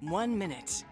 1 minute.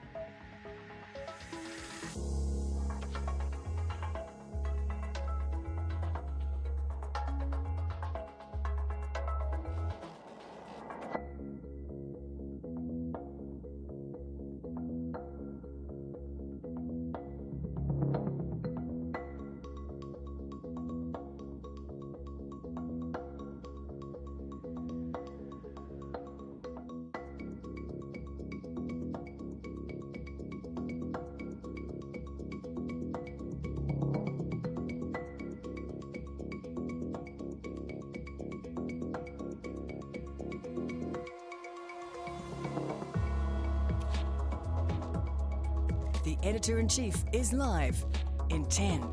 The Editor-in-Chief is live in 10,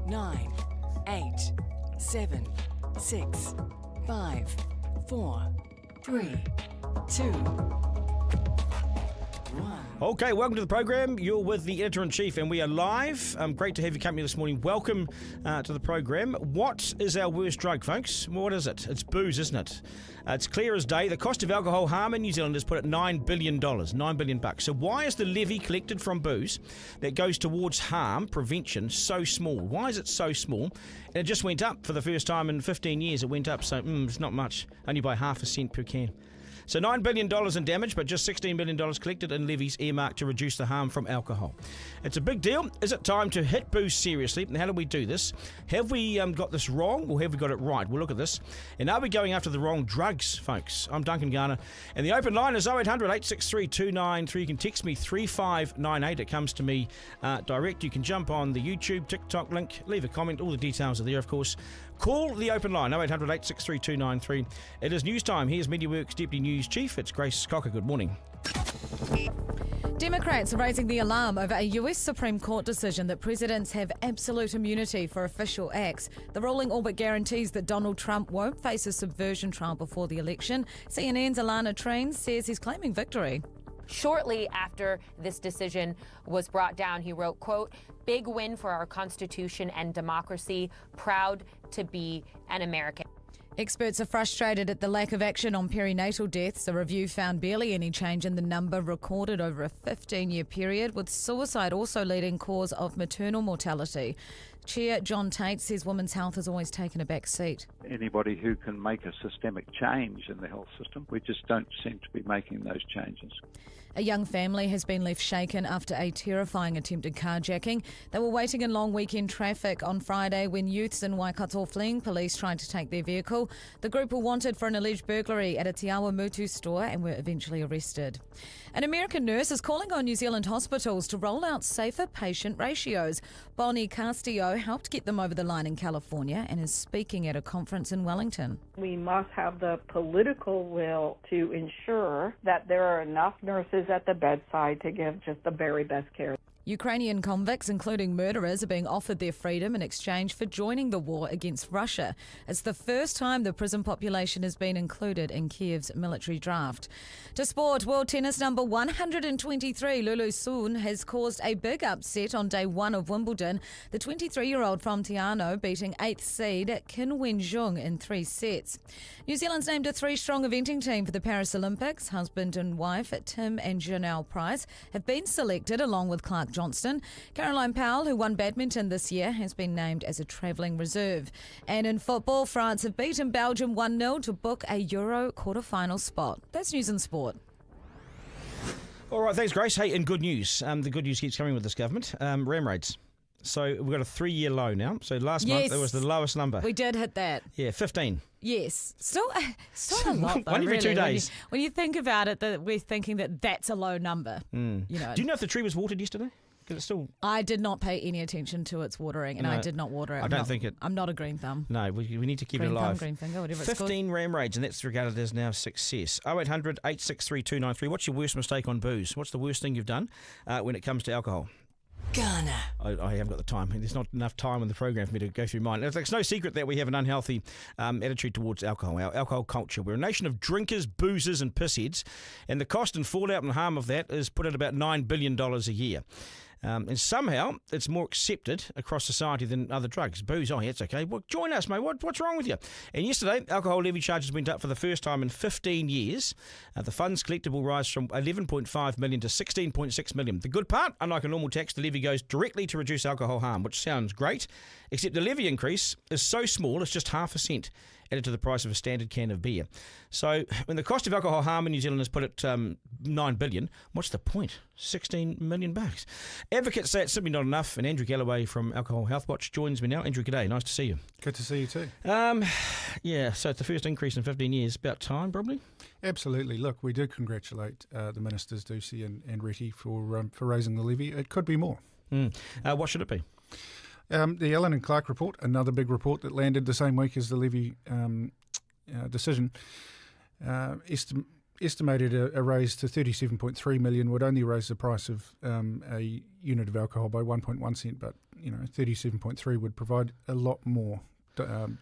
9, 8, 7, 6, 5, 4, 3, 2, 1. Okay, welcome to the program. You're with the Editor-in-Chief and we are live. Great to have you company this morning. Welcome to the program. What is our worst drug, folks? What is it? It's booze, isn't it? It's clear as day. The cost of alcohol harm in New Zealand is put at $9 billion, $9 billion bucks. So why is the levy collected from booze that goes towards harm prevention so small? Why is it so small? And it just went up for the first time in 15 years. It went up, so it's not much, only by half a cent per can. So $9 billion in damage, but just $16 billion collected in levies earmarked to reduce the harm from alcohol. It's a big deal. Is it time to hit booze seriously? And how do we do this? Have we got this wrong or have we got it right? We'll look at this. And are we going after the wrong drugs, folks? I'm Duncan, Garner. And the open line is 0800 863 293. You can text me 3598. It comes to me direct. You can jump on the YouTube, TikTok link, leave a comment. All the details are there, of course. Call the open line, 0800 863 293. It is news time. Here's MediaWorks Deputy News Chief. It's Grace Cocker. Good morning. Democrats are raising the alarm over a US Supreme Court decision that presidents have absolute immunity for official acts. The ruling all but guarantees that Donald Trump won't face a subversion trial before the election. CNN's Alana Train says he's claiming victory. Shortly after this decision was brought down, he wrote, quote, "Big win for our Constitution and democracy. Proud to be an American." Experts are frustrated at the lack of action on perinatal deaths. A review found barely any change in the number recorded over a 15-year period, with suicide also leading cause of maternal mortality. Chair John Tate says women's health has always taken a back seat. Anybody who can make a systemic change in the health system, we just don't seem to be making those changes. A young family has been left shaken after a terrifying attempted carjacking. They were waiting in long weekend traffic on Friday when youths in Waikato fleeing police tried to take their vehicle. The group were wanted for an alleged burglary at a Te Awa Mutu store and were eventually arrested. An American nurse is calling on New Zealand hospitals to roll out safer patient ratios. Bonnie Castillo helped get them over the line in California and is speaking at a conference in Wellington. We must have the political will to ensure that there are enough nurses at the bedside to give just the very best care. Ukrainian convicts, including murderers, are being offered their freedom in exchange for joining the war against Russia. It's the first time the prison population has been included in Kiev's military draft. To sport, world tennis number 123, Lulu Sun, has caused a big upset on day one of Wimbledon. The 23-year-old from Tiano beating 8th seed Qin Wenjung in 3 sets. New Zealand's named a 3-strong eventing team for the Paris Olympics. Husband and wife Tim and Janelle Price have been selected along with Clark Johnston. Caroline Powell, who won badminton this year, has been named as a travelling reserve. And in football, France have beaten Belgium 1-0 to book a Euro quarter-final spot. That's news and sport. All right, thanks, Grace. Hey, and good news. The good news keeps coming with this government. Ram rates. So we've got a 3-year low now. So last month it was the lowest number. We did hit that. Yeah, 15. Yes. Still a lot, though, Only for really. 2 days. When you think about it, that we're thinking that that's a low number. You know. Do you know if the tree was watered yesterday? Because it's still... I did not pay any attention to its watering, and I did not water it. I'm not a green thumb. No, we need to keep green it alive. Green finger, whatever 15 ram raids, and that's regarded as now success. 0800 863 293. What's your worst mistake on booze? What's the worst thing you've done when it comes to alcohol? Garner. I haven't got the time. There's not enough time in the program for me to go through mine. It's no secret that we have an unhealthy attitude towards alcohol, our alcohol culture. We're a nation of drinkers, boozers and pissheads, and the cost and fallout and harm of that is put at about $9 billion a year. And somehow it's more accepted across society than other drugs. Booze, oh, yeah, it's okay. Well, join us, mate. What's wrong with you? And yesterday, alcohol levy charges went up for the first time in 15 years. The funds collected will rise from 11.5 million to 16.6 million. The good part, unlike a normal tax, the levy goes directly to reduce alcohol harm, which sounds great, except the levy increase is so small, it's just half a cent added to the price of a standard can of beer. So when the cost of alcohol harm in New Zealand is put at $9 billion, what's the point? $16 million. Advocates say it's simply not enough, and Andrew Galloway from Alcohol Healthwatch joins me now. Andrew, g'day. Nice to see you. Good to see you too. Yeah, so it's the first increase in 15 years. About time, probably? Absolutely. Look, we do congratulate the Ministers, Ducey and Reti, for raising the levy. It could be more. What should it be? The Allen and Clark report, another big report that landed the same week as the levy decision, estimated a raise to 37.3 million would only raise the price of a unit of alcohol by 1.1 cent, but 37.3 would provide a lot more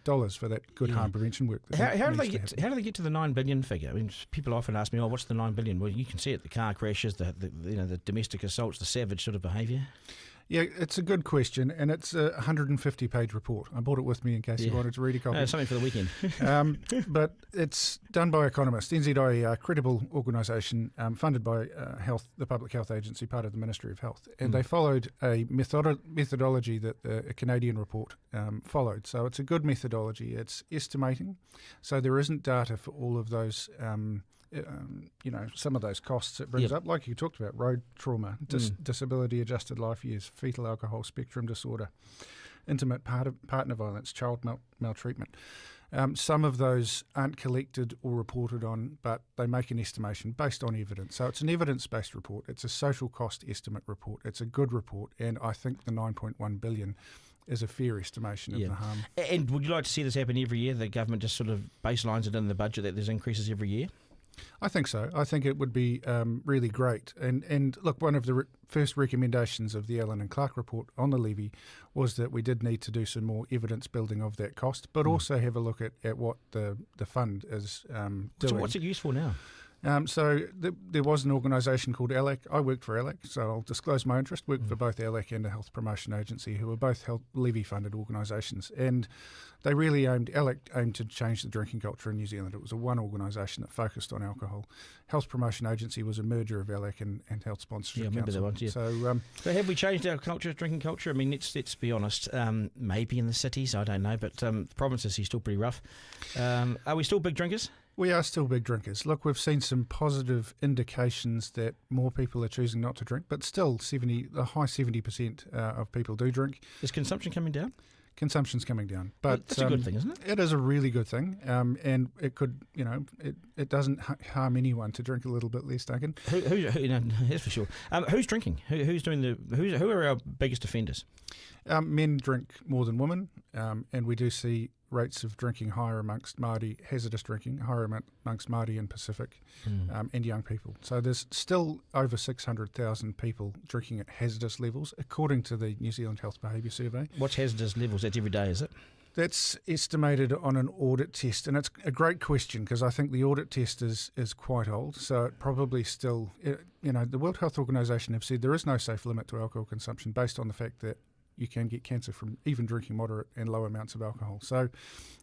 dollars for that good harm prevention work. How do they get to the $9 billion figure? I mean, people often ask me, what's the $9 billion? Well, you can see it, the car crashes, the domestic assaults, the savage sort of behaviour. Yeah, it's a good question, and it's a 150-page report. I brought it with me in case you wanted to read a copy. Something for the weekend. But it's done by economists. NZIE, a credible organisation funded by the Public Health Agency, part of the Ministry of Health. And they followed a methodology that a Canadian report followed. So it's a good methodology. It's estimating. So there isn't data for all of those some of those costs it brings up, like you talked about, road trauma, disability-adjusted life years, fetal alcohol spectrum disorder, intimate partner violence, child maltreatment. Some of those aren't collected or reported on, but they make an estimation based on evidence. So it's an evidence-based report. It's a social cost estimate report. It's a good report, and I think the $9.1 billion is a fair estimation of the harm. And would you like to see this happen every year? The government just sort of baselines it in the budget that there's increases every year? I think so. I think it would be really great. And look, one of the first recommendations of the Allen and Clark report on the levy was that we did need to do some more evidence building of that cost, but also have a look at what the fund is doing. So what's it used for now? There was an organisation called ALAC. I worked for ALAC, so I'll disclose my interest. Worked for both ALAC and the Health Promotion Agency, who were both levy-funded organisations. And they really ALAC aimed to change the drinking culture in New Zealand. It was one organisation that focused on alcohol. Health Promotion Agency was a merger of ALAC and Health Sponsorship Council. I remember that one, So have we changed our drinking culture? I mean, let's be honest. Maybe in the cities, I don't know, but the provinces are still pretty rough. Are we still big drinkers? We are still big drinkers. Look, we've seen some positive indications that more people are choosing not to drink, but still the high 70% of people do drink. Is consumption coming down? Consumption's coming down. But that's a good thing, isn't it? It is a really good thing. And it could, it doesn't harm anyone to drink a little bit less, Duncan. That's for sure. Who's drinking? Who are our biggest offenders? Men drink more than women, and we do see rates of drinking higher amongst Māori, hazardous drinking higher amongst Māori and Pacific, and young people. So there's still over 600,000 people drinking at hazardous levels, according to the New Zealand Health Behaviour Survey. What's hazardous levels? That's every day, is it? That's estimated on an audit test, and it's a great question because I think the audit test is quite old, so it probably still, the World Health Organization have said there is no safe limit to alcohol consumption based on the fact that you can get cancer from even drinking moderate and low amounts of alcohol. So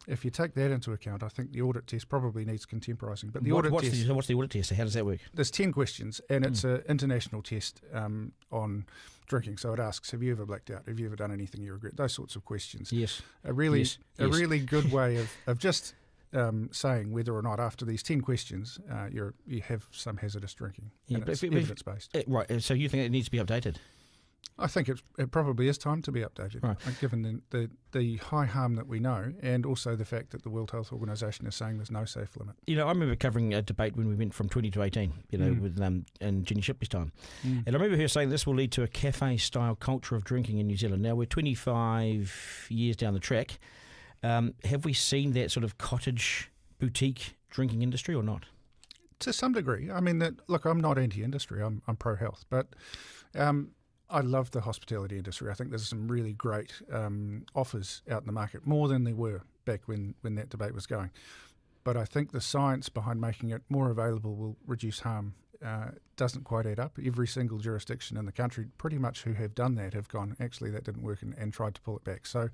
if you take that into account, I think the audit test probably needs contemporising. But what's the audit test? How does that work? There's 10 questions, and it's an international test on drinking. So it asks, have you ever blacked out? Have you ever done anything you regret? Those sorts of questions. Yes. A really good way of just saying whether or not after these 10 questions you have some hazardous drinking. Yeah, and it's evidence-based. Right, so you think it needs to be updated? I think it probably is time to be updated, right, given the high harm that we know, and also the fact that the World Health Organization is saying there's no safe limit. I remember covering a debate when we went from 20 to 18, with in Jenny Shipley's time. And I remember her saying this will lead to a cafe-style culture of drinking in New Zealand. Now, we're 25 years down the track. Have we seen that sort of cottage boutique drinking industry or not? To some degree. I mean, look, I'm not anti-industry. I'm pro-health, but I love the hospitality industry. I think there's some really great offers out in the market, more than there were back when that debate was going. But I think the science behind making it more available will reduce harm doesn't quite add up. Every single jurisdiction in the country, pretty much who have done that, have gone, actually, that didn't work, and tried to pull it back. So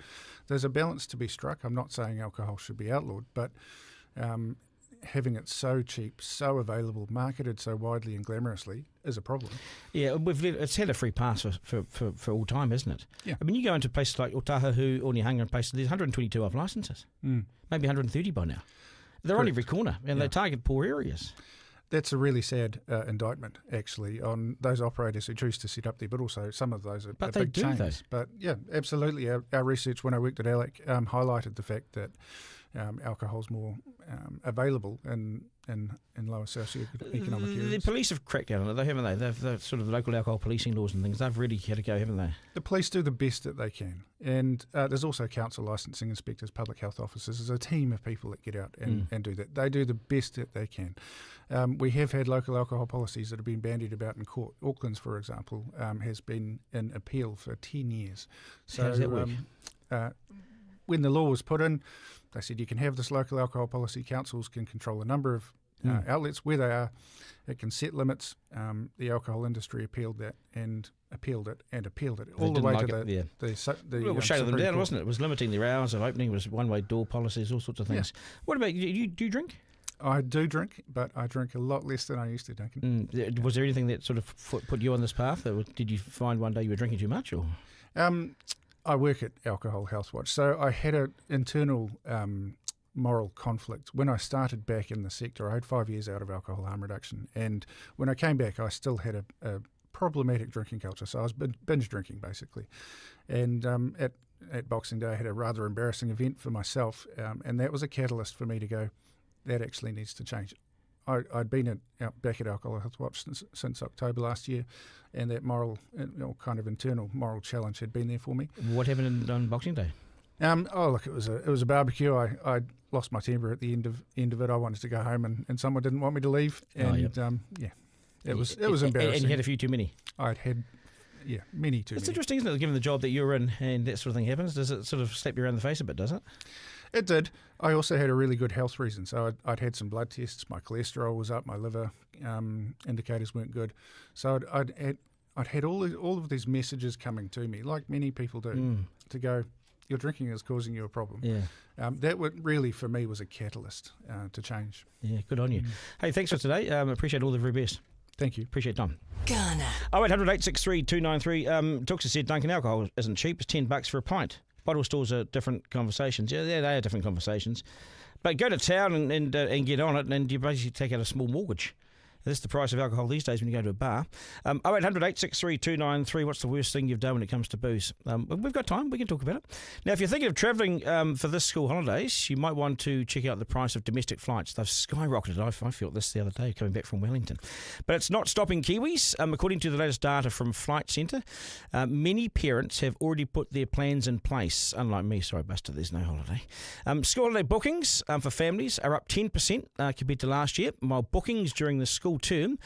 there's a balance to be struck. I'm not saying alcohol should be outlawed, but having it so cheap, so available, marketed so widely and glamorously is a problem. Yeah, it's had a free pass for all time, isn't it? Yeah. I mean, you go into places like Otahuhu, Onehunga and places, there's 122 off licences. Maybe 130 by now. They're on every corner, and they target poor areas. That's a really sad indictment, actually, on those operators who choose to set up there, but also some of those are big chains. Though. But yeah, absolutely. Our research when I worked at ALEC highlighted the fact that alcohol's more available in lower socioeconomic areas. The police have cracked down on it, though, haven't they? They've sort of local alcohol policing laws and things. They've really had a go, haven't they? The police do the best that they can. And there's also council licensing inspectors, public health officers. There's a team of people that get out and do that. They do the best that they can. We have had local alcohol policies that have been bandied about in court. Auckland's, for example, has been in appeal for 10 years. So how does that work? When the law was put in, they said you can have this local alcohol policy. Councils can control the number of outlets, where they are. It can set limits. The alcohol industry appealed that and appealed it all the way to the Well, it was shaking them down, wasn't it? It was limiting their hours of opening. It was one-way door policies, all sorts of things. What about you? Do you drink? I do drink, but I drink a lot less than I used to, Duncan. Was there anything that sort of put you on this path? Or did you find one day you were drinking too much? Or I work at Alcohol Healthwatch, so I had an internal moral conflict. When I started back in the sector, I had 5 years out of alcohol harm reduction, and when I came back, I still had a problematic drinking culture, so I was binge drinking, basically. And at Boxing Day, I had a rather embarrassing event for myself, and that was a catalyst for me to go, that actually needs to change. I'd been back at Alcohol Healthwatch since October last year, and that moral, kind of internal moral challenge had been there for me. What happened on Boxing Day? Look, it was a barbecue. I lost my temper at the end of it. I wanted to go home, and someone didn't want me to leave. And it was embarrassing. And you had a few too many. I'd had many too many. It's interesting, isn't it, given the job that you're in and that sort of thing happens? Does it sort of slap you around the face a bit, does it? It did. I also had a really good health reason. So I'd had some blood tests. My cholesterol was up. My liver indicators weren't good. So I'd had all of these messages coming to me, like many people do, to go, your drinking is causing you a problem. Yeah. That really, for me, was a catalyst to change. Yeah, good on you. Hey, thanks for today. Appreciate all the very best. Thank you. Appreciate your time. Garner. 0800 863 293. Tooks has said Duncan, alcohol isn't cheap. It's $10 for a pint. Bottle stores are different conversations. Yeah, they are different conversations. But go to town and get on it, and you basically take out a small mortgage. That's the price of alcohol these days when you go to a bar. 0800 863 293. What's the worst thing you've done when it comes to booze? We've got time. We can talk about it. Now, if you're thinking of travelling for this school holidays, you might want to check out the price of domestic flights. They've skyrocketed. I felt this the other day coming back from Wellington. But it's not stopping Kiwis. According to the latest data from Flight Centre, many parents have already put their plans in place. Unlike me, sorry, Buster, there's no holiday. School holiday bookings for families are up 10% compared to last year, while bookings during the school term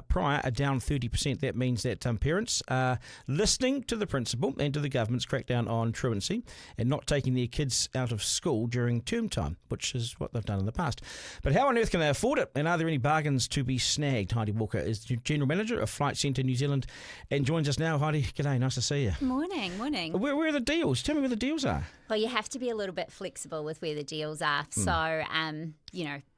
prior are down 30%. That means that parents are listening to the principal and to the government's crackdown on truancy and not taking their kids out of school during term time, which is what they've done in the past. But how on earth can they afford it? And are there any bargains to be snagged? Heidi Walker is General Manager of Flight Centre New Zealand and joins us now. Heidi, g'day, nice to see you. Morning. Where are the deals? Tell me where the deals are. Well, you have to be a little bit flexible with where the deals are. So,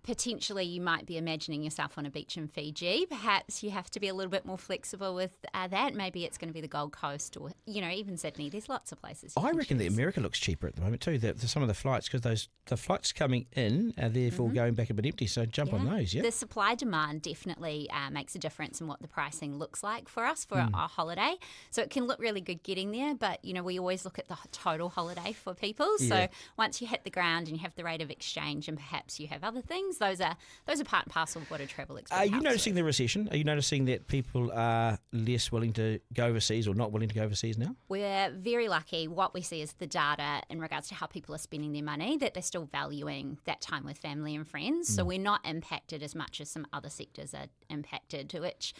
potentially you might be imagining yourself on a beach in Fiji. Perhaps you have to be a little bit more flexible with that. Maybe it's going to be the Gold Coast or, even Sydney. There's lots of places. I reckon that America looks cheaper at the moment too. Some of the flights, because the flights coming in are therefore going back a bit empty. So jump on those, yeah? The supply demand definitely makes a difference in what the pricing looks like for us for our holiday. So it can look really good getting there, but, we always look at the total holiday for people. Yeah. So once you hit the ground and you have the rate of exchange and perhaps you have other things, those are part and parcel of what a travel experience. Are you noticing the recession? Are you noticing that people are less willing to go overseas or not willing to go overseas now? We're very lucky. What we see is the data in regards to how people are spending their money, that they're still valuing that time with family and friends. So we're not impacted as much as some other sectors are impacted, which,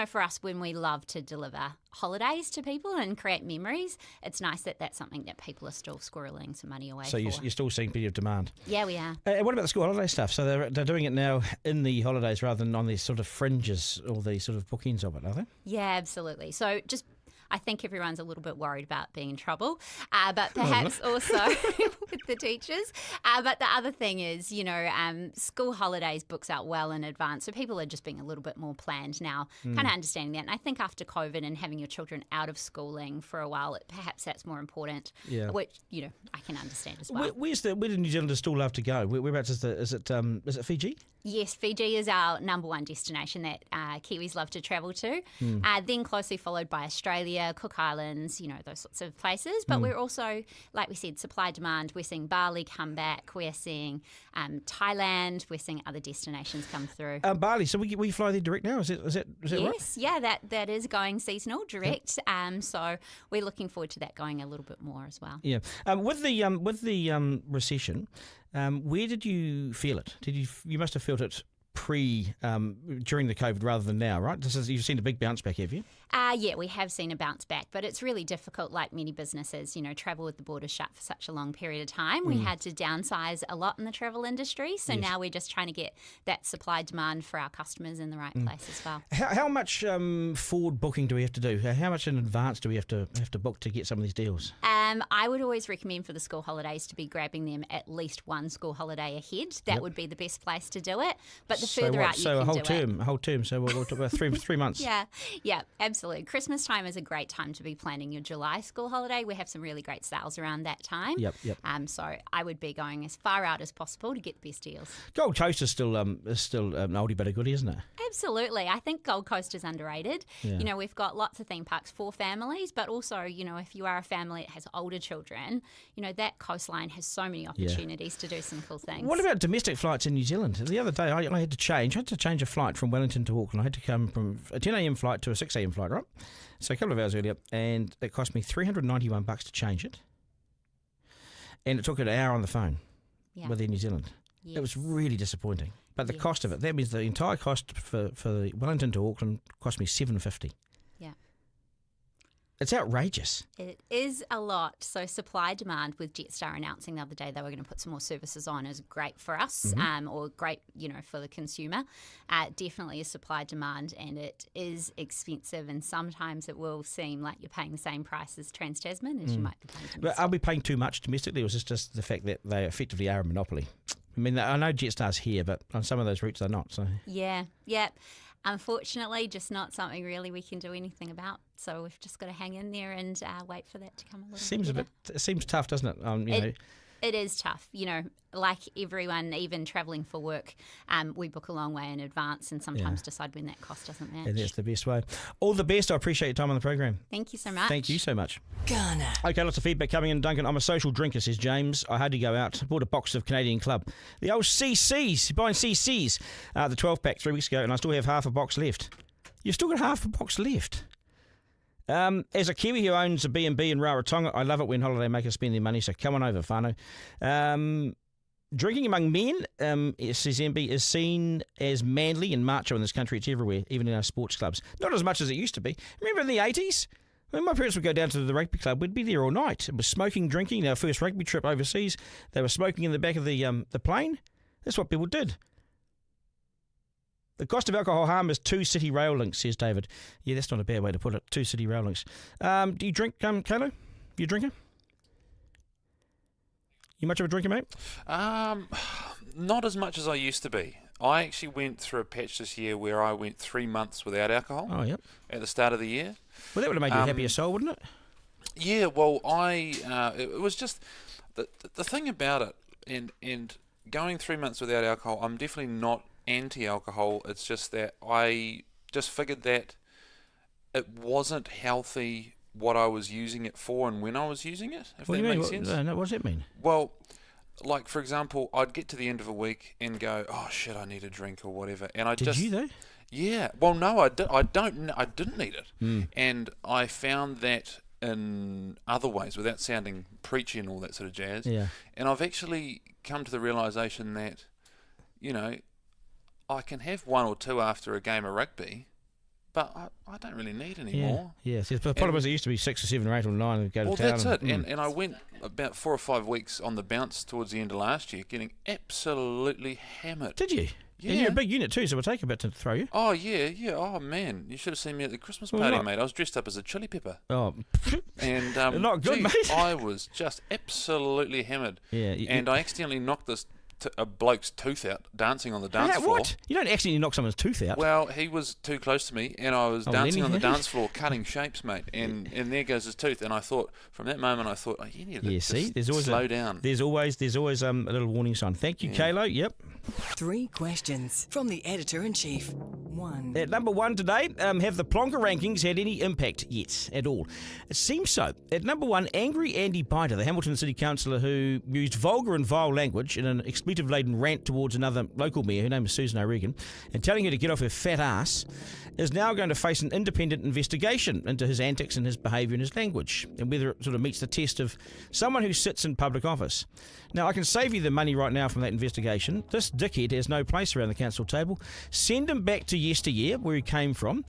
for us, when we love to deliver holidays to people and create memories, it's nice that that's something that people are still squirreling some money away So for. you're still seeing plenty of demand. Yeah, we are. What about the school holiday stuff? So they're doing it now in the holidays rather than on these sort of fringes or the sort of bookends of it, are they? Yeah, absolutely. So just I think everyone's a little bit worried about being in trouble, but perhaps also with the teachers. But the other thing is, school holidays books out well in advance, so people are just being a little bit more planned now, kind of understanding that. And I think after COVID and having your children out of schooling for a while, perhaps that's more important, which, I can understand as well. Where do New Zealanders still love to go? Whereabouts is it Fiji? Yes, Fiji is our number one destination that Kiwis love to travel to. Then closely followed by Australia, Cook Islands, those sorts of places. But we're also, like we said, supply demand. We're seeing Bali come back. We're seeing Thailand. We're seeing other destinations come through. Bali. So we fly there direct now. Is that right? Yes, yeah, that is going seasonal direct. So we're looking forward to that going a little bit more as well. Yeah. With the recession. Where did you feel it? You must have felt it during the COVID rather than now, right? You've seen a big bounce back, have you? Yeah, we have seen a bounce back, but it's really difficult, like many businesses, travel with the borders shut for such a long period of time. We had to downsize a lot in the travel industry, so now we're just trying to get that supply demand for our customers in the right place as well. How much forward booking do we have to do? How much in advance do we have to book to get some of these deals? I would always recommend for the school holidays to be grabbing them at least one school holiday ahead. That would be the best place to do it. But the further out you can do it. A whole term. So we'll talk about 3 months. Yeah, absolutely. Christmas time is a great time to be planning your July school holiday. We have some really great sales around that time. Yep. So I would be going as far out as possible to get the best deals. Gold Coast is still an oldie but a goodie, isn't it? Absolutely. I think Gold Coast is underrated. Yeah. We've got lots of theme parks for families, but also, if you are a family that has older children, that coastline has so many opportunities to do some cool things. What about domestic flights in New Zealand? The other day I had to change a flight from Wellington to Auckland. I had to come from a 10 a.m. flight to a 6 a.m. flight, right? So a couple of hours earlier, and it cost me $391 to change it. And it took an hour on the phone with Air New Zealand. Yes. It was really disappointing. But the cost of it, that means the entire cost for Wellington to Auckland cost me $750. Yeah. It's outrageous. It is a lot. So supply demand with Jetstar announcing the other day they were going to put some more services on is great for us, or great, for the consumer. Definitely is supply demand, and it is expensive, and sometimes it will seem like you're paying the same price as Trans-Tasman as you might be paying domestic. But are we paying too much domestically, or is this just the fact that they effectively are a monopoly? I mean, I know Jetstar's here, but on some of those routes they're not. So Yeah. Unfortunately, just not something really we can do anything about. So we've just got to hang in there and wait for that to come a little bit. It seems tough, doesn't it? It is tough. Like everyone, even travelling for work, we book a long way in advance and sometimes decide when that cost doesn't match. And that's the best way. All the best. I appreciate your time on the program. Thank you so much. Thank you so much. Garner. Okay, lots of feedback coming in. Duncan, I'm a social drinker, says James. I had to go out. Bought a box of Canadian Club. The old CCs. Buying CCs. The 12-pack 3 weeks ago, and I still have half a box left. You've still got half a box left. As a Kiwi who owns a B&B in Rarotonga, I love it when holiday makers spend their money, so come on over, whānau. Drinking among men, says MB, is seen as manly and macho in this country. It's everywhere, even in our sports clubs. Not as much as it used to be. Remember in the 80s? When my parents would go down to the rugby club, we'd be there all night. It was smoking, drinking. Our first rugby trip overseas, they were smoking in the back of the plane. That's what people did. The cost of alcohol harm is 2 city rail links, says David. Yeah, that's not a bad way to put it. 2 city rail links. Do you drink, Kalo? You a drinker? You much of a drinker, mate? Not as much as I used to be. I actually went through a patch this year where I went 3 months without alcohol. Oh, yep. At the start of the year. Well, that would have made you a happier soul, wouldn't it? Yeah, well, it was just the thing about it, and going 3 months without alcohol, I'm definitely not anti-alcohol. It's just that I just figured that it wasn't healthy what I was using it for and when I was using it, if that makes sense. No, what does that mean? Well, like, for example, I'd get to the end of a week and go, oh, shit, I need a drink or whatever. And Did you, though? Yeah. Well, no, I didn't need it. And I found that in other ways, without sounding preachy and all that sort of jazz. Yeah. And I've actually come to the realisation that, I can have 1 or 2 after a game of rugby, but I don't really need any more. Yes. The problem is it used to be 6 or 7 or 8 or 9 and go to town. Well, that's it. And I went about 4 or 5 weeks on the bounce towards the end of last year, getting absolutely hammered. Did you? Yeah. And you're a big unit too, so it'll take a bit to throw you. Oh, yeah. Oh, man. You should have seen me at the Christmas party, mate. I was dressed up as a chili pepper. Oh. And not good, mate. I was just absolutely hammered. Yeah. And I accidentally knocked a bloke's tooth out dancing on the dance floor. What? You don't accidentally knock someone's tooth out. Well, he was too close to me, and I was dancing on the dance floor, cutting shapes, mate. And there goes his tooth. And I thought, from that moment, you need to slow down. There's always a little warning sign. Thank you, Kaylo. Yep. 3 questions from the Editor-in-Chief. 1. At number 1 today, have the Plonker Rankings had any impact yet at all? It seems so. At number 1, angry Andy Biter, the Hamilton City Councillor who used vulgar and vile language in an expletive-laden rant towards another local mayor, her name is Susan O'Regan, and telling her to get off her fat ass, is now going to face an independent investigation into his antics and his behaviour and his language, and whether it sort of meets the test of someone who sits in public office. Now, I can save you the money right now from that investigation. This dickhead has no place around the council table. Send him back to yesteryear, where he came from.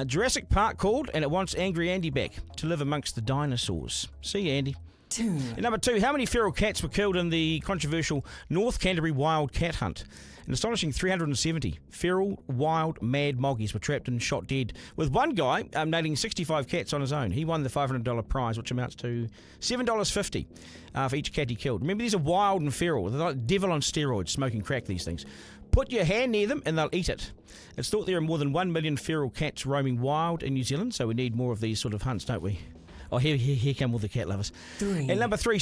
Jurassic Park called, and it wants Angry Andy back to live amongst the dinosaurs. See you, Andy. 2. And number 2, how many feral cats were killed in the controversial North Canterbury wild cat hunt? An astonishing 370 feral, wild, mad moggies were trapped and shot dead, with one guy nailing 65 cats on his own. He won the $500 prize, which amounts to $7.50 for each cat he killed. Remember, these are wild and feral. They're like devil on steroids, smoking crack, these things. Put your hand near them and they'll eat it. It's thought there are more than 1 million feral cats roaming wild in New Zealand, so we need more of these sort of hunts, don't we? Oh, here come all the cat lovers. 3. And number 3,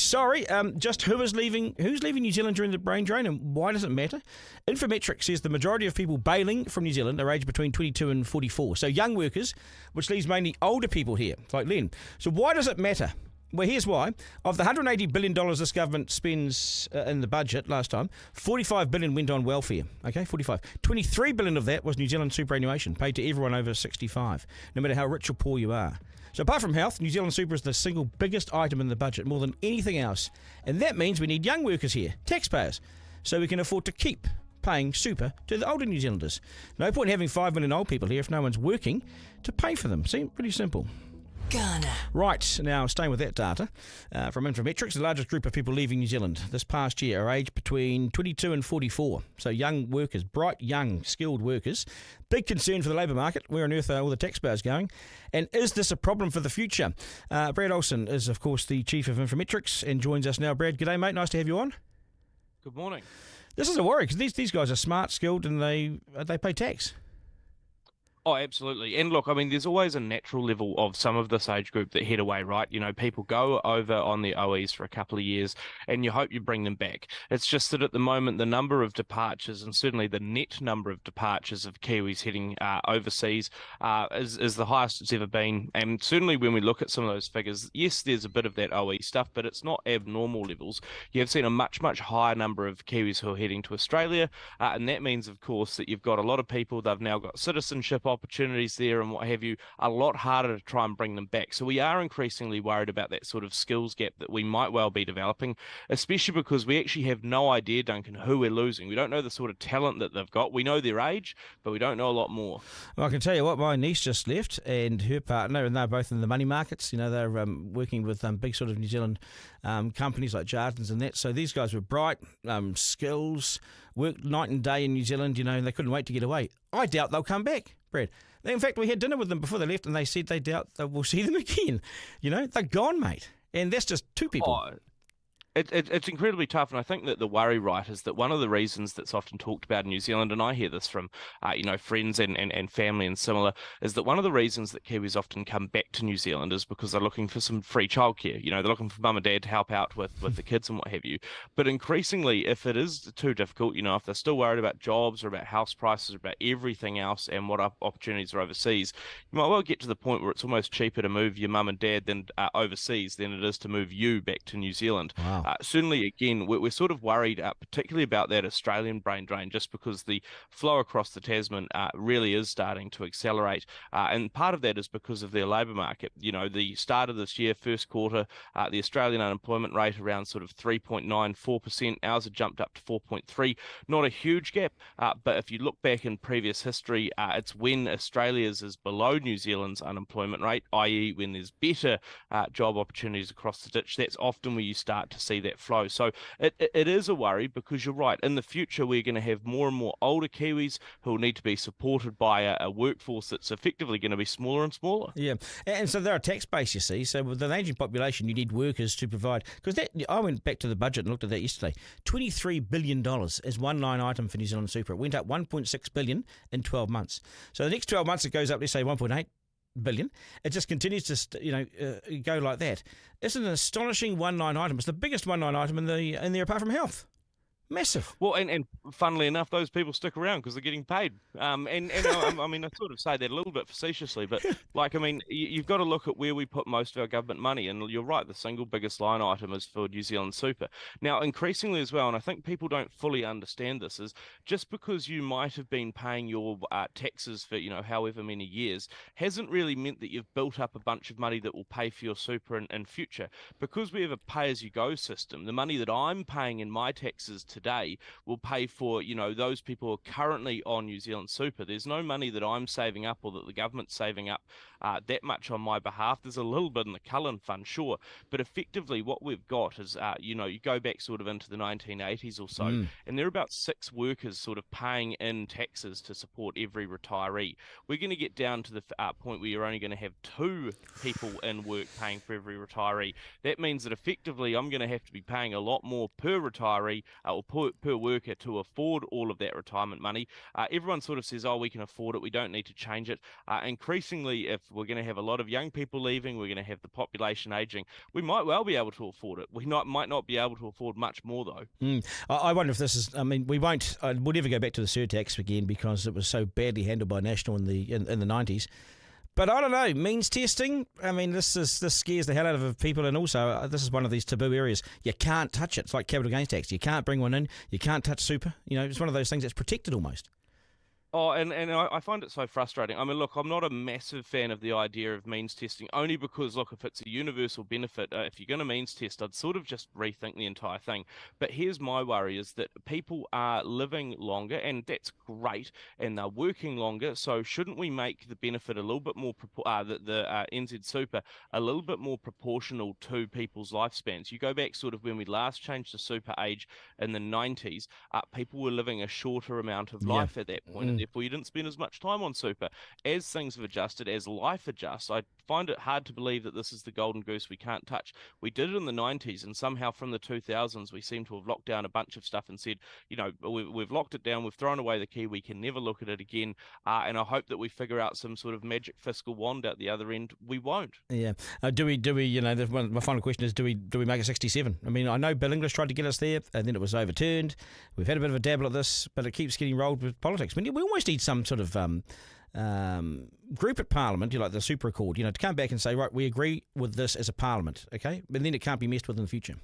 just who's leaving New Zealand during the brain drain and why does it matter? Infometrics says the majority of people bailing from New Zealand are aged between 22 and 44. So young workers, which leaves mainly older people here, like Len. So why does it matter? Well, here's why. Of the $180 billion this government spends in the budget last time, $45 billion went on welfare. Okay, 45. $23 billion of that was New Zealand superannuation, paid to everyone over 65, no matter how rich or poor you are. So apart from health, New Zealand Super is the single biggest item in the budget, more than anything else. And that means we need young workers here, taxpayers, so we can afford to keep paying super to the older New Zealanders. No point in having 5 million old people here if no one's working to pay for them. See, pretty simple. Garner. Right, now staying with that data from Infometrics, the largest group of people leaving New Zealand this past year are aged between 22 and 44. So young workers, bright, young, skilled workers. Big concern for the labour market. Where on earth are all the taxpayers going? And is this a problem for the future? Brad Olsen is, of course, the Chief of Infometrics and joins us now. Brad, g'day, mate. Nice to have you on. Good morning. This is a worry because these guys are smart, skilled, and they pay tax. Oh, absolutely. And look, I mean, there's always a natural level of some of this age group that head away, right? You know, people go over on the OEs for a couple of years and you hope you bring them back. It's just that at the moment, the number of departures and certainly the net number of departures of Kiwis heading overseas is the highest it's ever been. And certainly when we look at some of those figures, yes, there's a bit of that OE stuff, but it's not abnormal levels. You have seen a much, much higher number of Kiwis who are heading to Australia. And that means, of course, that you've got a lot of people, they've now got citizenship opportunities there and what have you, a lot harder to try and bring them back. So we are increasingly worried about that sort of skills gap that we might well be developing, especially because we actually have no idea, Duncan, who we're losing. We don't know the sort of talent that they've got. We know their age, but we don't know a lot more. Well, I can tell you what, my niece just left and her partner, and they're both in the money markets. You know, they're working with big sort of New Zealand companies like Jardins and that. So these guys were bright, skills, worked night and day in New Zealand, you know, and they couldn't wait to get away. I doubt they'll come back, Brad. In fact, we had dinner with them before they left, and they said they doubt that we'll see them again. You know, they're gone, mate. And that's just 2 people. Oh. It's incredibly tough, and I think that the worry, right, is that one of the reasons that's often talked about in New Zealand, and I hear this from, friends and family and similar, is that one of the reasons that Kiwis often come back to New Zealand is because they're looking for some free childcare. You know, they're looking for mum and dad to help out with the kids and what have you. But increasingly, if it is too difficult, you know, if they're still worried about jobs or about house prices or about everything else and what opportunities are overseas, you might well get to the point where it's almost cheaper to move your mum and dad overseas than it is to move you back to New Zealand. Wow. certainly, again, we're sort of worried, particularly about that Australian brain drain, just because the flow across the Tasman really is starting to accelerate. And part of that is because of their labour market. You know, the start of this year, first quarter, the Australian unemployment rate around sort of 3.94%. Ours had jumped up to 4.3. Not a huge gap, but if you look back in previous history, it's when Australia's is below New Zealand's unemployment rate, i.e. when there's better job opportunities across the ditch, that's often where you start to see that flow. So it is a worry, because you're right. In the future, we're going to have more and more older Kiwis who will need to be supported by a workforce that's effectively going to be smaller and smaller. Yeah, and so they're a tax base, you see. So with an ageing population, you need workers to provide. Because I went back to the budget and looked at that yesterday. $23 billion is one line item for New Zealand Super. It went up $1.6 billion in 12 months. So the next 12 months it goes up, let's say, $1.8 billion. It just continues to go like that. It's an astonishing one line item. It's the biggest one line item in there apart from health. Massive. Well, and funnily enough, those people stick around because they're getting paid. I mean, I sort of say that a little bit facetiously, but you've got to look at where we put most of our government money. And you're right, the single biggest line item is for New Zealand Super. Now, increasingly as well, and I think people don't fully understand this, is just because you might have been paying your taxes for, however many years, hasn't really meant that you've built up a bunch of money that will pay for your super in future. Because we have a pay-as-you-go system, the money that I'm paying in my taxes today will pay for, those people who are currently on New Zealand Super. There's no money that I'm saving up or that the government's saving up that much on my behalf. There's a little bit in the Cullen Fund, sure, but effectively what we've got is, you go back sort of into the 1980s or so, and there are about 6 workers sort of paying in taxes to support every retiree. We're going to get down to the point where you're only going to have 2 people in work paying for every retiree. That means that effectively I'm going to have to be paying a lot more per retiree or per worker to afford all of that retirement money. Everyone sort of says, oh, we can afford it, we don't need to change it. Increasingly, if we're going to have a lot of young people leaving, we're going to have the population aging, we might well be able to afford it. We might not be able to afford much more, though. I wonder if this is, we'll never go back to the surtax again because it was so badly handled by National in the 90s. But I don't know, means testing, this scares the hell out of people, and also this is one of these taboo areas. You can't touch it. It's like capital gains tax. You can't bring one in. You can't touch super. It's one of those things that's protected almost. Oh, and I find it so frustrating. Look, I'm not a massive fan of the idea of means testing, only because, look, if it's a universal benefit, if you're going to means test, I'd sort of just rethink the entire thing. But here's my worry, is that people are living longer, and that's great, and they're working longer, so shouldn't we make the benefit a little bit more, the NZ Super, a little bit more proportional to people's lifespans? You go back sort of when we last changed the super age in the 90s, people were living a shorter amount of life at that point, therefore you didn't spend as much time on super. As things have adjusted, as life adjusts, I find it hard to believe that this is the golden goose we can't touch. We did it in the 90s, and somehow from the 2000s we seem to have locked down a bunch of stuff and said, we've locked it down, we've thrown away the key, we can never look at it again, and I hope that we figure out some sort of magic fiscal wand out the other end. We won't. Yeah. Do we? My final question is, do we make it 67? I know Bill English tried to get us there, and then it was overturned. We've had a bit of a dabble at this, but it keeps getting rolled with politics. We almost need some sort of group at Parliament, like the Super Accord, to come back and say, right, we agree with this as a Parliament, okay? But then it can't be messed with in the future.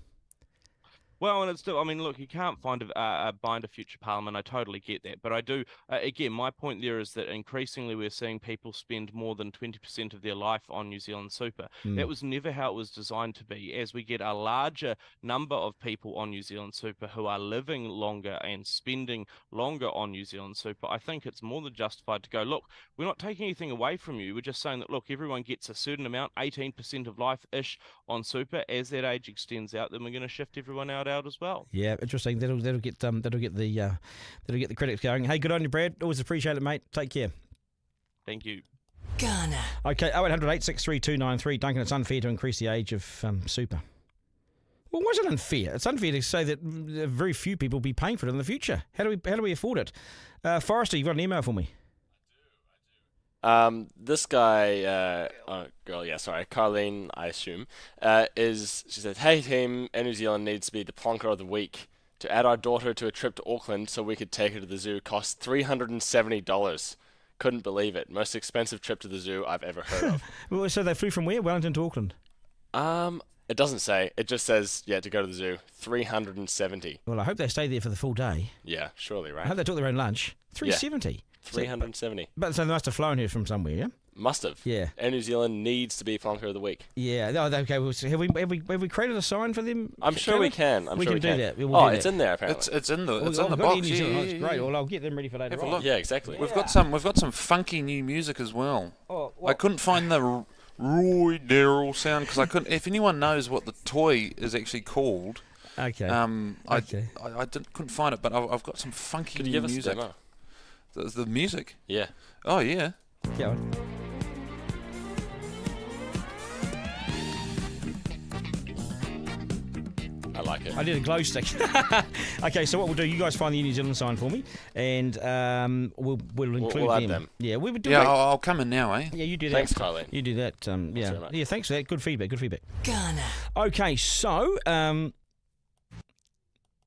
Well, and it's still, look, you can't bind a future parliament. I totally get that. But I do, again, my point there is that increasingly we're seeing people spend more than 20% of their life on New Zealand Super. That was never how it was designed to be. As we get a larger number of people on New Zealand Super who are living longer and spending longer on New Zealand Super, I think it's more than justified to go, look, we're not taking anything away from you. We're just saying that, look, everyone gets a certain amount, 18% of life-ish on Super. As that age extends out, then we're going to shift everyone out as well. Yeah, interesting. That'll get the critics going. Hey, good on you, Brad. Always appreciate it, mate. Take care. Thank you. Garner. Okay, 0800 863 293. Duncan, it's unfair to increase the age of super. Well, why is it unfair? It's unfair to say that very few people will be paying for it in the future. How do we afford it? Forrester, you've got an email for me. This guy, Carlene, I assume, she said, hey team, New Zealand needs to be the Plonker of the week. To add our daughter to a trip to Auckland so we could take her to the zoo cost $370. Couldn't believe it. Most expensive trip to the zoo I've ever heard of. Well, so they flew from where? Wellington to Auckland? It doesn't say. It just says, to go to the zoo, 370. Well, I hope they stay there for the full day. Yeah, surely, right? I hope they took their own lunch. 370. 370. But so they must have flown here from somewhere, yeah? Must have. Yeah. And New Zealand needs to be Plonker of the Week. Yeah. Oh, okay. Well, so have we created a sign for them? I'm sure we can. We can do that. It's in there apparently. It's in the We've box. got New Zealand. It's great. Well, I'll get them ready for later on. Yeah, exactly. We've got some funky new music as well. Oh, I couldn't find the Roy Darrell sound because I couldn't. If anyone knows what the toy is actually called, okay. I couldn't find it, but I've got some funky Could you new give us music. a demo? The music? Yeah. Oh yeah. Go on. I like it. I did a glow stick. Okay, so what we'll do, you guys find the New Zealand sign for me, and we'll include add them. Yeah, we would do Yeah, that. I'll come in now, eh? Yeah, you do that. Thanks, Carlene. You do that. very much. Yeah, thanks for that. Good feedback. Garner. Okay, so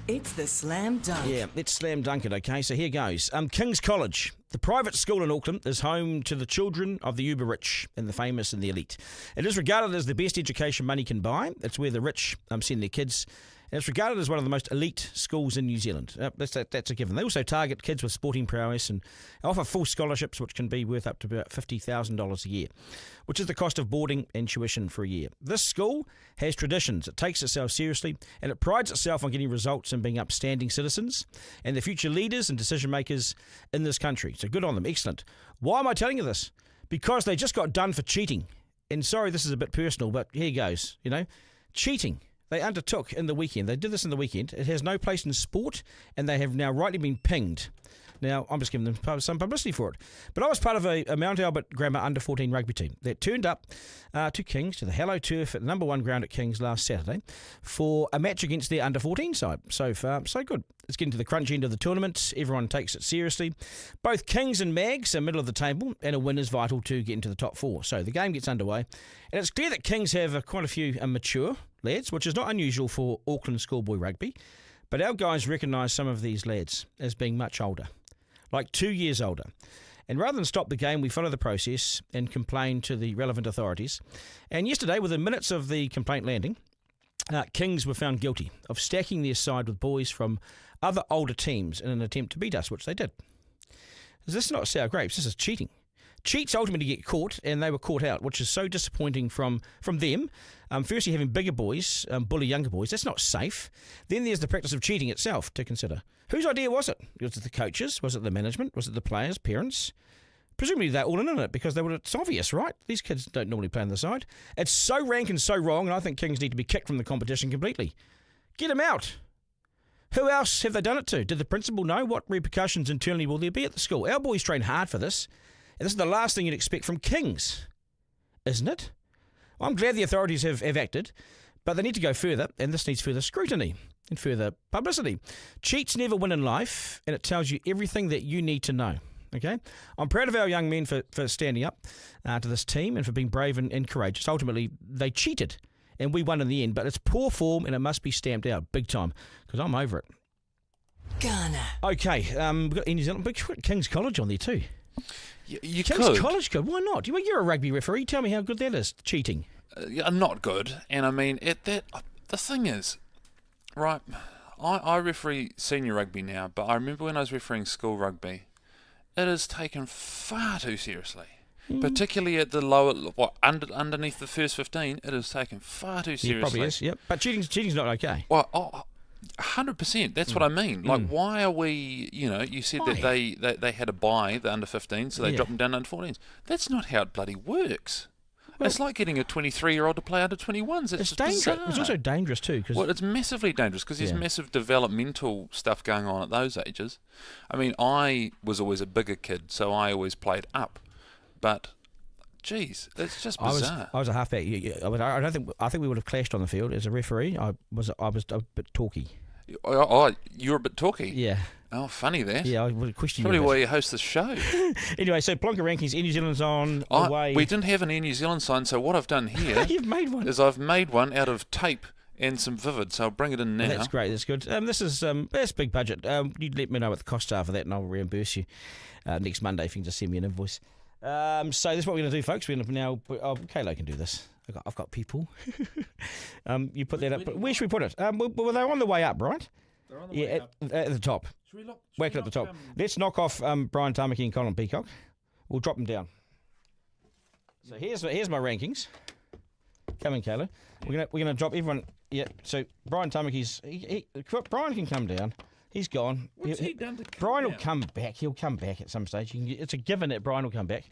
It's the slam dunk. yeah, let's slam dunk it. Okay, so here goes. King's College, the private school in Auckland, is home to the children of the uber rich and the famous and the elite. It is regarded as the best education money can buy. It's where the rich send their kids. And it's regarded as one of the most elite schools in New Zealand. That's a given. They also target kids with sporting prowess and offer full scholarships, which can be worth up to about $50,000 a year, which is the cost of boarding and tuition for a year. This school has traditions. It takes itself seriously, and it prides itself on getting results and being upstanding citizens and the future leaders and decision makers in this country. So good on them. Excellent. Why am I telling you this? Because they just got done for cheating. And sorry, this is a bit personal, but here goes. Cheating. They undertook in the weekend. They did this in the weekend. It has no place in sport, and they have now rightly been pinged. Now, I'm just giving them some publicity for it. But I was part of a Mount Albert Grammar under-14 rugby team that turned up to Kings, to the Hello Turf at the number 1 ground at Kings last Saturday for a match against their under-14 side. So far, so good. It's getting to the crunch end of the tournament. Everyone takes it seriously. Both Kings and Mags are middle of the table, and a win is vital to get into the top 4. So the game gets underway. And it's clear that Kings have quite a few mature lads, which is not unusual for Auckland schoolboy rugby. But our guys recognise some of these lads as being much older, like 2 years older. And rather than stop the game, we follow the process and complain to the relevant authorities. And yesterday, within minutes of the complaint landing, Kings were found guilty of stacking their side with boys from other older teams in an attempt to beat us, which they did. This is not sour grapes, this is cheating. Cheats ultimately get caught, and they were caught out, which is so disappointing from them. Firstly, having bigger boys bully younger boys, that's not safe. Then there's the practice of cheating itself to consider. Whose idea was it? Was it the coaches? Was it the management? Was it the players, parents? Presumably they're all in on it because it's obvious, right? These kids don't normally play on the side. It's so rank and so wrong, and I think Kings need to be kicked from the competition completely. Get them out. Who else have they done it to? Did the principal know? What repercussions internally will there be at the school? Our boys train hard for this. And this is the last thing you'd expect from Kings, isn't it? Well, I'm glad the authorities have acted, but they need to go further, and this needs further scrutiny and further publicity. Cheats never win in life, and it tells you everything that you need to know. Okay, I'm proud of our young men for standing up to this team and for being brave and courageous. Ultimately, they cheated, and we won in the end, but it's poor form, and it must be stamped out big time, because I'm over it. Garner. Okay, we've got New Zealand, but we've got King's College on there too. You King's could. College good. Why not? You're a rugby referee. Tell me how good that is. Cheating. Not good. And I mean, the thing is, right, I referee senior rugby now, but I remember when I was refereeing school rugby, it is taken far too seriously. Particularly at the lower, underneath the first 15, it is taken far too seriously. Yeah, probably is, yep. But cheating's not okay. Well, 100%. That's what I mean. Like, why are we? You said that they had a bye, the under 15s, so they dropped them down to under 14s. That's not how it bloody works. Well, it's like getting a 23-year-old to play under 21s. It's dangerous. Bizarre. It's also dangerous too. Well, it's massively dangerous because there's massive developmental stuff going on at those ages. I mean, I was always a bigger kid, so I always played up. But geez, it's just bizarre. I was a halfback. I think we would have clashed on the field as a referee. I was a bit talky. Oh, you were a bit talky. Yeah. Oh, funny that. Yeah, I would question probably you. Probably why you host the show. Anyway, so Plonker Rankings, Air New Zealand's on the way. We didn't have an Air New Zealand sign, so what I've done here You've made one. is I've made one out of tape and some Vivid, so I'll bring it in now. That's great, that's good. This is that's big budget. You let me know what the costs are for that, and I'll reimburse you next Monday if you can just send me an invoice. So this is what we're going to do, folks. We're going to now... Kayla can do this. I've got people. You put that up. Where should we put it? Well, they're on the way up, right? They're on the way up. At the top. Whack it at the top. Let's knock off Brian Tamaki and Colin Peacock. We'll drop them down. So here's my rankings. Come in, Kayla. We're gonna drop everyone. Yeah. So Brian Tamaki's Brian can come down. He's gone. What's he done to come Brian down? will come back. He'll come back at some stage. It's a given that Brian will come back.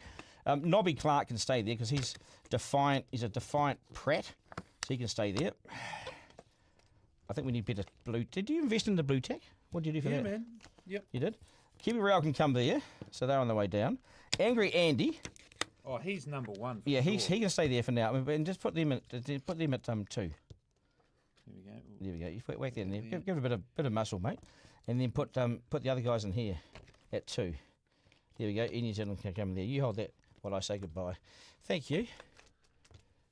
Nobby Clark can stay there because he's defiant. He's a defiant prat, so he can stay there. I think we need better blue. Did you invest in the blue tack? What did you do for that? Yeah, man. Yep. You did. Kiwi Rail can come there, so they're on the way down. Angry Andy. Oh, he's number one. Yeah, sure. he can stay there for now. And just put them at 2. There we go. There we go. You whack that in there. Give it a bit of muscle, mate. And then put the other guys in here at 2. There we go. New Zealand can come there. You hold that while I say goodbye. Thank you.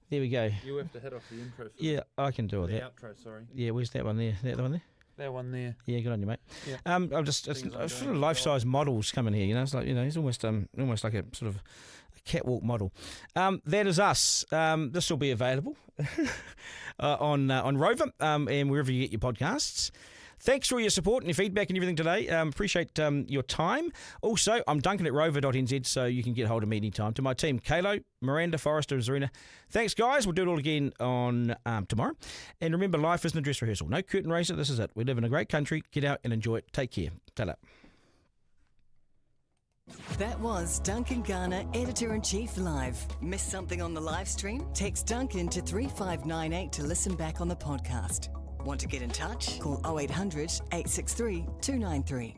There we go. You have to head off the intro. Yeah, I can do all that. Outro, sorry. Yeah, where's that one there? That one there? That one there. Yeah, good on you, mate. Yeah. I'm just it's sort of life-size models coming here. It's like he's almost like a sort of a catwalk model. That is us. This will be available on Rover and wherever you get your podcasts. Thanks for all your support and your feedback and everything today. Appreciate your time. Also, I'm Duncan at rover.nz, so you can get hold of me anytime. To my team, Kalo, Miranda, Forrester, and Zarina. Thanks, guys. We'll do it all again on tomorrow. And remember, life isn't a dress rehearsal. No curtain raiser. This is it. We live in a great country. Get out and enjoy it. Take care. Ta-da. That was Duncan Garner, Editor-in-Chief Live. Missed something on the live stream? Text Duncan to 3598 to listen back on the podcast. Want to get in touch? Call 0800 863 293.